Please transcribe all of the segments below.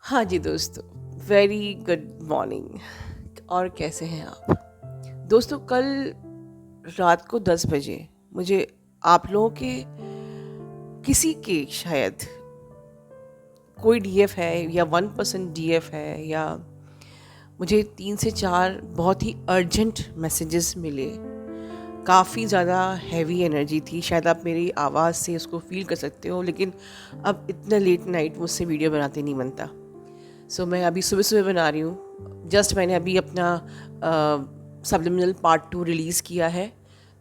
हाँ जी दोस्तों, very good morning. और कैसे हैं आप दोस्तों? कल रात को 10 बजे मुझे आप लोगों के किसी के शायद कोई डीएफ है या 1% डीएफ है, या मुझे 3 से 4 बहुत ही अर्जेंट मैसेजेस मिले। काफ़ी ज़्यादा हैवी एनर्जी थी, शायद आप मेरी आवाज़ से उसको फील कर सकते हो, लेकिन अब इतना लेट नाइट मुझसे वीडियो बनाते नहीं बनता। मैं अभी सुबह सुबह बना रही हूँ। जस्ट मैंने अभी अपना सब्लिमिनल पार्ट 2 रिलीज़ किया है।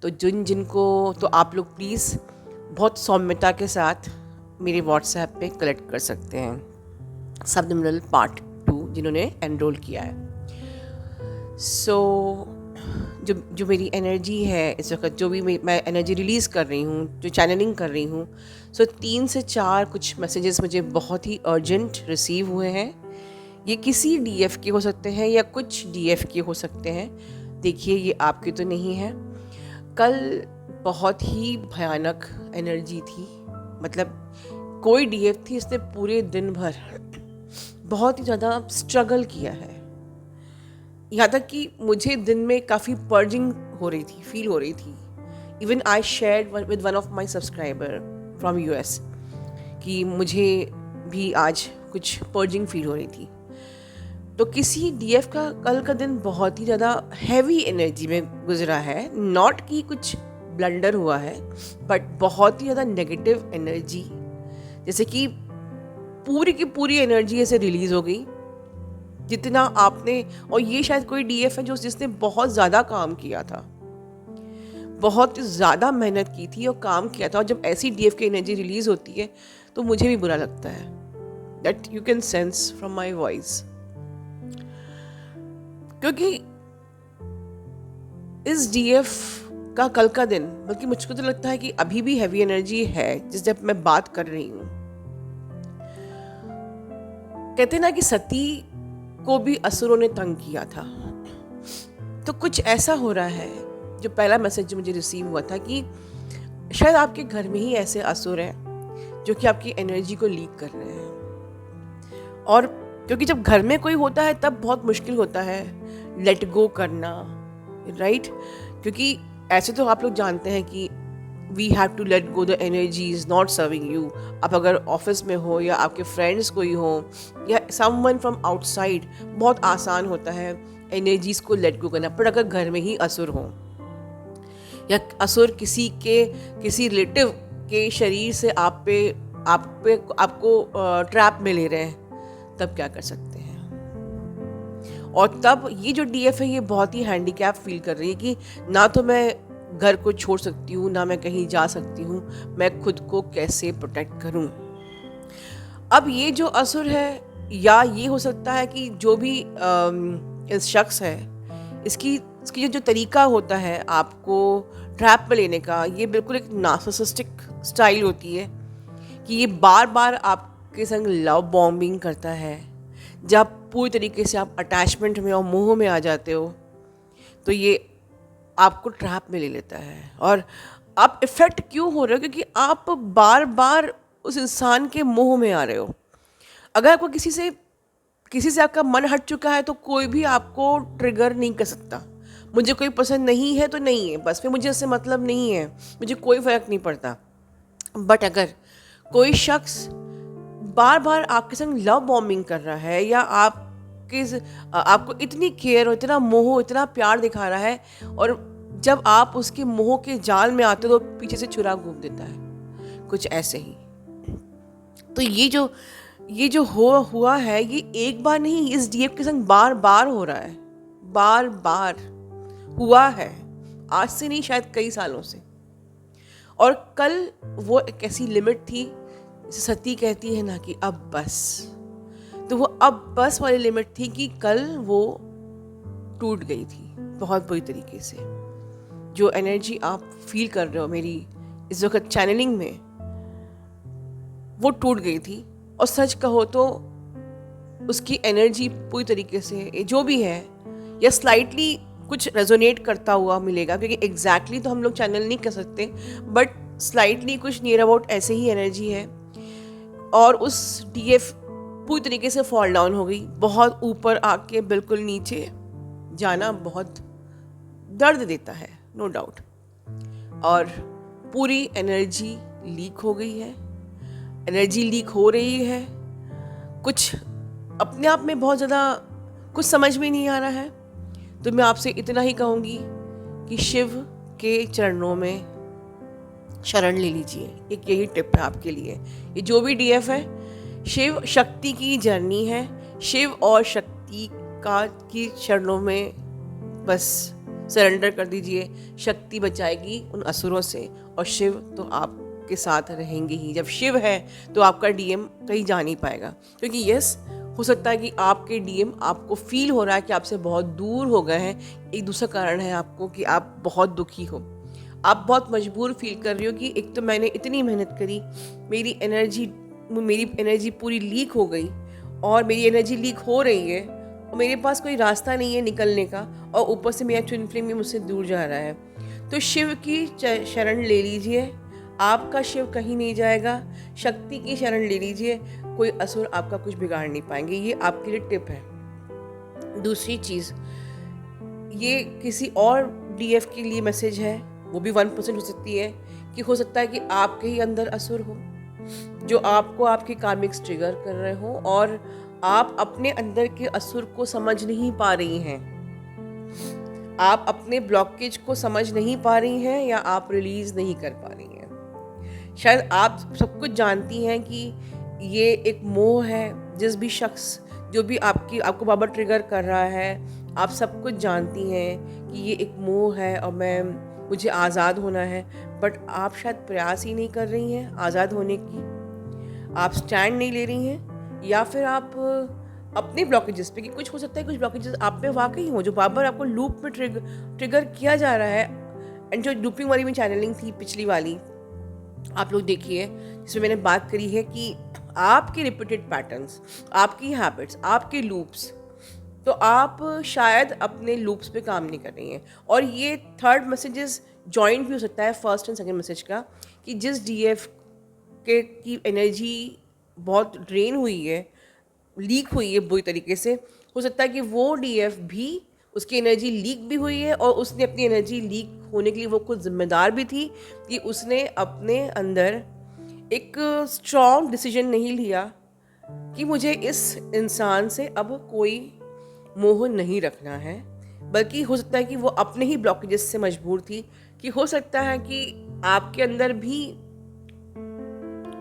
तो जिनको तो आप लोग प्लीज़ बहुत सौम्यता के साथ मेरे व्हाट्सएप पे कलेक्ट कर सकते हैं सब्लिमिनल पार्ट 2 जिन्होंने एनरोल किया है। जो जो मेरी एनर्जी है इस वक्त, जो भी मैं एनर्जी रिलीज़ कर रही हूँ, जो चैनलिंग कर रही हूँ, 3 से 4 कुछ मैसेजेस मुझे बहुत ही अर्जेंट रिसीव हुए हैं। ये किसी डीएफ के हो सकते हैं या कुछ डीएफ के हो सकते हैं। देखिए, ये आपके तो नहीं है। कल बहुत ही भयानक एनर्जी थी। मतलब कोई डीएफ थी, इसने पूरे दिन भर बहुत ही ज़्यादा स्ट्रगल किया है। यहाँ तक कि मुझे दिन में काफ़ी पर्जिंग हो रही थी, फील हो रही थी। Even I shared with one of my subscriber from US कि मुझे भी आज कुछ पर्जिंग फील हो रही थी। तो किसी डीएफ का कल का दिन बहुत ही ज़्यादा हैवी एनर्जी में गुजरा है। नॉट कि कुछ ब्लंडर हुआ है, बट बहुत ही ज़्यादा नेगेटिव एनर्जी, जैसे कि पूरी की पूरी एनर्जी ऐसे रिलीज़ हो गई जितना आपने। और ये शायद कोई डीएफ है जिसने बहुत ज़्यादा काम किया था, बहुत ज़्यादा मेहनत की थी और काम किया था। और जब ऐसी डीएफ की एनर्जी रिलीज़ होती है तो मुझे भी बुरा लगता है। That you can sense from my voice. क्योंकि इस डीएफ का कल का दिन, बल्कि मुझको तो लगता है कि अभी भी हैवी एनर्जी है जिस जब मैं बात कर रही हूँ। कहते ना कि सती को भी असुरों ने तंग किया था। तो कुछ ऐसा हो रहा है। जो पहला मैसेज जो मुझे रिसीव हुआ था कि शायद आपके घर में ही ऐसे असुर हैं जो कि आपकी एनर्जी को लीक कर रहे हैं। और क्योंकि जब घर में कोई होता है तब बहुत मुश्किल होता है लेट गो करना, राइट? क्योंकि ऐसे तो आप लोग जानते हैं कि we have to let go the energy is not serving you. आप अगर ऑफिस में हो या आपके फ्रेंड्स कोई हो या समवन फ्रॉम आउटसाइड, बहुत आसान होता है एनर्जीज को लेट गो करना। पर अगर घर में ही असुर हो या असुर किसी रिलेटिव के शरीर से आपको ट्रैप में ले रहे हैं, तब क्या कर सकते हैं? और तब ये जो डीएफ है ये बहुत ही हैंडीकैप फील कर रही है कि ना तो मैं घर को छोड़ सकती हूँ, ना मैं कहीं जा सकती हूँ। मैं खुद को कैसे प्रोटेक्ट करूँ? अब ये जो असुर है, या ये हो सकता है कि जो भी इस शख्स है, इसकी जो तरीका होता है आपको ट्रैप में लेने का, ये बिल्कुल एक नार्सिसिस्टिक स्टाइल होती है कि ये बार बार आपके संग लव बॉम्बिंग करता है। जब पूरी तरीके से आप अटैचमेंट में और मोह में आ जाते हो तो ये आपको ट्रैप में ले लेता है। और आप इफ़ेक्ट क्यों हो रहे हो? क्योंकि आप बार बार उस इंसान के मोह में आ रहे हो। अगर आपको किसी से आपका मन हट चुका है तो कोई भी आपको ट्रिगर नहीं कर सकता। मुझे कोई पसंद नहीं है तो नहीं है, बस फिर मुझे इससे मतलब नहीं है, मुझे कोई फ़र्क नहीं पड़ता। बट अगर कोई शख्स बार बार आपके संग लव बॉम्बिंग कर रहा है या आपको इतनी केयर और इतना मोह, इतना प्यार दिखा रहा है, और जब आप उसके मोह के जाल में आते हो तो पीछे से छुरा घूम देता है, कुछ ऐसे ही। तो ये जो हुआ है, ये एक बार नहीं, इस डीएफ के संग बार बार हो रहा है, बार बार हुआ है, आज से नहीं, शायद कई सालों से। और कल वो एक ऐसी लिमिट थी, सती कहती है ना कि अब बस, तो वो अब बस वाली लिमिट थी कि कल वो टूट गई थी बहुत बुरी तरीके से। जो एनर्जी आप फील कर रहे हो मेरी इस वक्त चैनलिंग में, वो टूट गई थी। और सच कहो तो उसकी एनर्जी पूरी तरीके से जो भी है, या स्लाइटली कुछ रेजोनेट करता हुआ मिलेगा, क्योंकि एग्जैक्टली तो हम लोग चैनल नहीं कर सकते, बट स्लाइटली कुछ नियर अबाउट ऐसे ही एनर्जी है। और उस डीएफ पूरी तरीके से फॉल डाउन हो गई, बहुत ऊपर आके बिल्कुल नीचे जाना बहुत दर्द देता है, नो डाउट। और पूरी एनर्जी लीक हो गई है, एनर्जी लीक हो रही है, कुछ अपने आप में बहुत ज़्यादा कुछ समझ में नहीं आ रहा है। तो मैं आपसे इतना ही कहूँगी कि शिव के चरणों में शरण ले लीजिए। एक यही टिप है आपके लिए। ये जो भी डीएफ है, शिव शक्ति की जर्नी है, शिव और शक्ति का की चरणों में बस सरेंडर कर दीजिए। शक्ति बचाएगी उन असुरों से और शिव तो आपके साथ रहेंगे ही। जब शिव है तो आपका डीएम कहीं जा नहीं पाएगा, क्योंकि यस, हो सकता है कि आपके डीएम आपको फील हो रहा है कि आपसे बहुत दूर हो गए हैं। एक दूसरा कारण है आपको कि आप बहुत दुखी हो, आप बहुत मजबूर फील कर रही हो कि एक तो मैंने इतनी मेहनत करी, मेरी एनर्जी पूरी लीक हो गई और मेरी एनर्जी लीक हो रही है और मेरे पास कोई रास्ता नहीं है निकलने का, और ऊपर से मेरा ट्विन फ्लेम भी मुझसे दूर जा रहा है। तो शिव की शरण ले लीजिए, आपका शिव कहीं नहीं जाएगा। शक्ति की शरण ले लीजिए, कोई असुर आपका कुछ बिगाड़ नहीं पाएंगे। ये आपके लिए टिप है। दूसरी चीज़, ये किसी और डीएफ के लिए मैसेज है, वो भी 1% हो सकती है कि हो सकता है कि आपके ही अंदर असुर हो जो आपको आपके कार्मिक्स ट्रिगर कर रहे हो और आप अपने अंदर के असुर को समझ नहीं पा रही हैं, आप अपने ब्लॉकेज को समझ नहीं पा रही हैं या आप रिलीज नहीं कर पा रही हैं। शायद आप सब कुछ जानती हैं कि ये एक मोह है। जिस भी शख्स जो भी आपको बाबा ट्रिगर कर रहा है, आप सब कुछ जानती हैं कि ये एक मोह है और मुझे आज़ाद होना है, बट आप शायद प्रयास ही नहीं कर रही हैं आज़ाद होने की। आप स्टैंड नहीं ले रही हैं, या फिर आप अपने ब्लॉकेजेस पे, कि कुछ हो सकता है कुछ ब्लॉकेजेस आप में वाकई हो जो बार आपको लूप में ट्रिगर किया जा रहा है। एंड जो लूपिंग वाली में चैनलिंग थी पिछली वाली, आप लोग देखिए, जिसमें मैंने बात करी है कि आपके रिपीटेड पैटर्न्स, आपकी हैबिट्स, आपके लूप्स, तो आप शायद अपने लूप्स पे काम नहीं कर रही हैं। और ये थर्ड मैसेजेस जॉइंट भी हो सकता है फर्स्ट एंड सेकंड मैसेज का, कि जिस डीएफ की एनर्जी बहुत ड्रेन हुई है, लीक हुई है बुरी तरीके से, हो सकता है कि वो डीएफ भी, उसकी एनर्जी लीक भी हुई है और उसने अपनी एनर्जी लीक होने के लिए वो खुद जिम्मेदार भी थी कि उसने अपने अंदर एक स्ट्रॉन्ग डिसीजन नहीं लिया कि मुझे इस इंसान से अब कोई मोह नहीं रखना है, बल्कि हो सकता है कि वो अपने ही ब्लॉकेजेस से मजबूर थी। कि हो सकता है कि आपके अंदर भी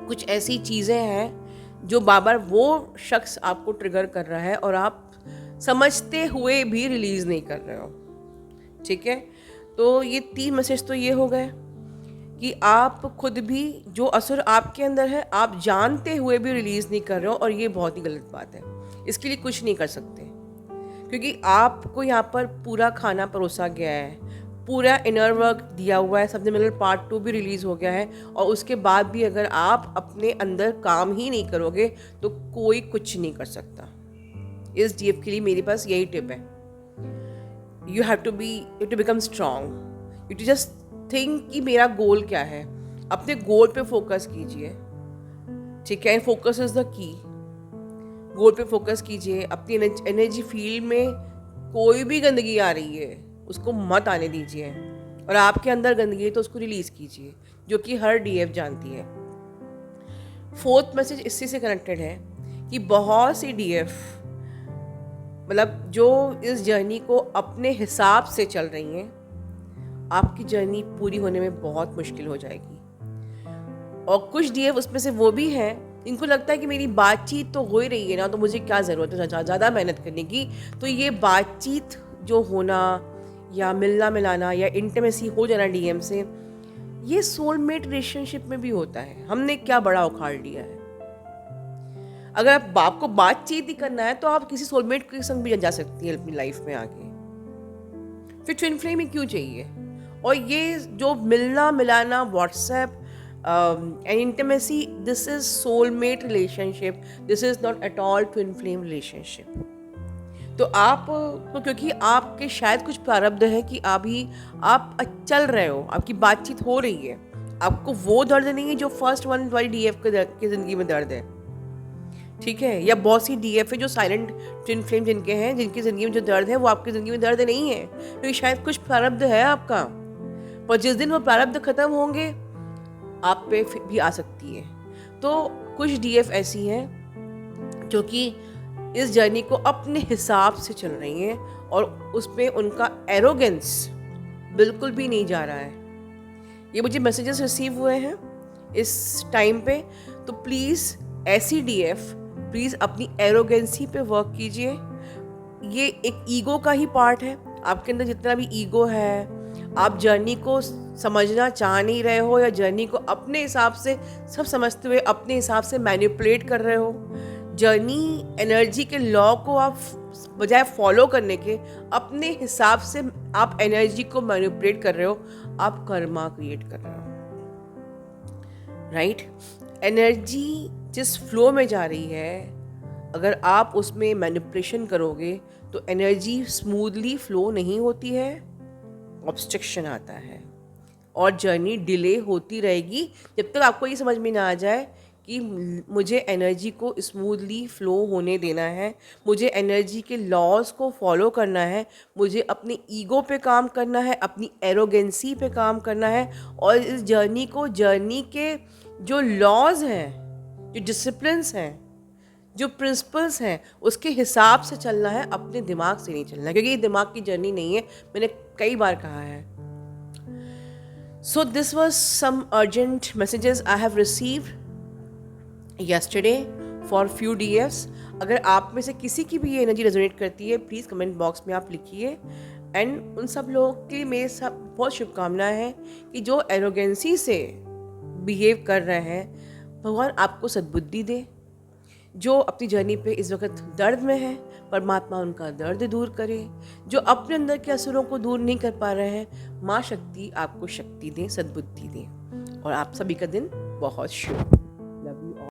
कुछ ऐसी चीज़ें हैं जो बार बार वो शख्स आपको ट्रिगर कर रहा है और आप समझते हुए भी रिलीज़ नहीं कर रहे हो। ठीक है, तो ये 3 मैसेज तो ये हो गए कि आप खुद भी जो असुर आपके अंदर है, आप जानते हुए भी रिलीज़ नहीं कर रहे हो, और ये बहुत ही गलत बात है। इसके लिए कुछ नहीं कर सकते, क्योंकि आपको यहाँ पर पूरा खाना परोसा गया है, पूरा इनर वर्क दिया हुआ है, सबलिमिनल पार्ट 2 भी रिलीज़ हो गया है, और उसके बाद भी अगर आप अपने अंदर काम ही नहीं करोगे तो कोई कुछ नहीं कर सकता। इस डीएफ के लिए मेरे पास यही टिप है। You have to become strong. You to just think कि मेरा गोल क्या है, अपने गोल पे फोकस कीजिए। ठीक है, फोकस इज द की। गोल पे फोकस कीजिए। अपनी एनर्जी फील्ड में कोई भी गंदगी आ रही है उसको मत आने दीजिए, और आपके अंदर गंदगी है तो उसको रिलीज कीजिए, जो कि हर डीएफ जानती है। फोर्थ मैसेज इसी से कनेक्टेड है कि बहुत सी डीएफ, मतलब जो इस जर्नी को अपने हिसाब से चल रही हैं, आपकी जर्नी पूरी होने में बहुत मुश्किल हो जाएगी। और कुछ डीएफ उसमें से वो भी हैं इनको लगता है कि मेरी बातचीत तो हो ही रही है ना, तो मुझे क्या ज़रूरत है ज़्यादा मेहनत करने की। तो ये बातचीत जो होना या मिलना मिलाना या इंटीमेसी हो जाना डीएम से, ये सोलमेट रिलेशनशिप में भी होता है। हमने क्या बड़ा उखाड़ लिया है। अगर आपको बातचीत ही करना है तो आप किसी सोलमेट के संग भी जा सकती हैं अपनी लाइफ में आगे, फिर ट्विन फ्लेम ही क्यों चाहिए। और ये जो मिलना मिलाना, WhatsApp and intimacy, this is soulmate relationship, this is not at all twin flame relationship. तो आप तो क्योंकि आपके शायद कुछ प्रारब्ध है कि अभी आप चल रहे हो, आपकी बातचीत हो रही है, आपको वो दर्द नहीं है जो फर्स्ट वन वाली डीएफ के ज़िंदगी में दर्द है। ठीक है, या बहुत सी डीएफ है जो साइलेंट ट्विन फ्लेम जिनके हैं, जिनकी ज़िंदगी में जो दर्द है वो आपकी ज़िंदगी में दर्द नहीं है, क्योंकि शायद कुछ प्रारब्ध है आपका, पर जिस दिन वो प्रारब्ध खत्म होंगे आप पे भी आ सकती है। तो कुछ डीएफ ऐसी हैं जो कि इस जर्नी को अपने हिसाब से चल रही हैं और उसमें उनका एरोगेंस बिल्कुल भी नहीं जा रहा है। ये मुझे मैसेजेस रिसीव हुए हैं इस टाइम पे। तो प्लीज़ ऐसी डीएफ प्लीज़ अपनी एरोगेंसी पे वर्क कीजिए। ये एक ईगो का ही पार्ट है। आपके अंदर जितना भी ईगो है, आप जर्नी को समझना चाह नहीं रहे हो या जर्नी को अपने हिसाब से सब समझते हुए अपने हिसाब से मैनिपुलेट कर रहे हो, जर्नी एनर्जी के लॉ को आप बजाय फॉलो करने के अपने हिसाब से आप एनर्जी को मैनिपुलेट कर रहे हो, आप कर्मा क्रिएट कर रहे हो। राइट? एनर्जी जिस फ्लो में जा रही है, अगर आप उसमें मैनिपुलेशन करोगे तो एनर्जी स्मूथली फ्लो नहीं होती है, ऑब्स्ट्रक्शन आता है और जर्नी डिले होती रहेगी जब तक आपको ये समझ में ना आ जाए कि मुझे एनर्जी को स्मूथली फ़्लो होने देना है, मुझे एनर्जी के लॉज को फॉलो करना है, मुझे अपने ईगो पे काम करना है, अपनी एरोगेंसी पे काम करना है और इस जर्नी को, जर्नी के जो लॉज हैं, जो डिसिप्लिन्स हैं, जो प्रिंसिपल्स हैं, उसके हिसाब से चलना है, अपने दिमाग से नहीं चलना, क्योंकि ये दिमाग की जर्नी नहीं है, मैंने कई बार कहा है। So this was some urgent messages I have received yesterday for few DFs. अगर आप में से किसी की भी ये एनर्जी रेजोनेट करती है, प्लीज़ कमेंट बॉक्स में आप लिखिए। एंड उन सब लोगों के लिए मेरे सब बहुत शुभकामनाएं हैं कि जो एरोगेंसी से बिहेव कर रहे हैं, भगवान आपको सद्बुद्धि दे। जो अपनी जर्नी पे इस वक्त दर्द में है, परमात्मा उनका दर्द दूर करे। जो अपने अंदर के असुरों को दूर नहीं कर पा रहे हैं, माँ शक्ति आपको शक्ति दें, सद्बुद्धि दें। और आप सभी का दिन बहुत शुभ।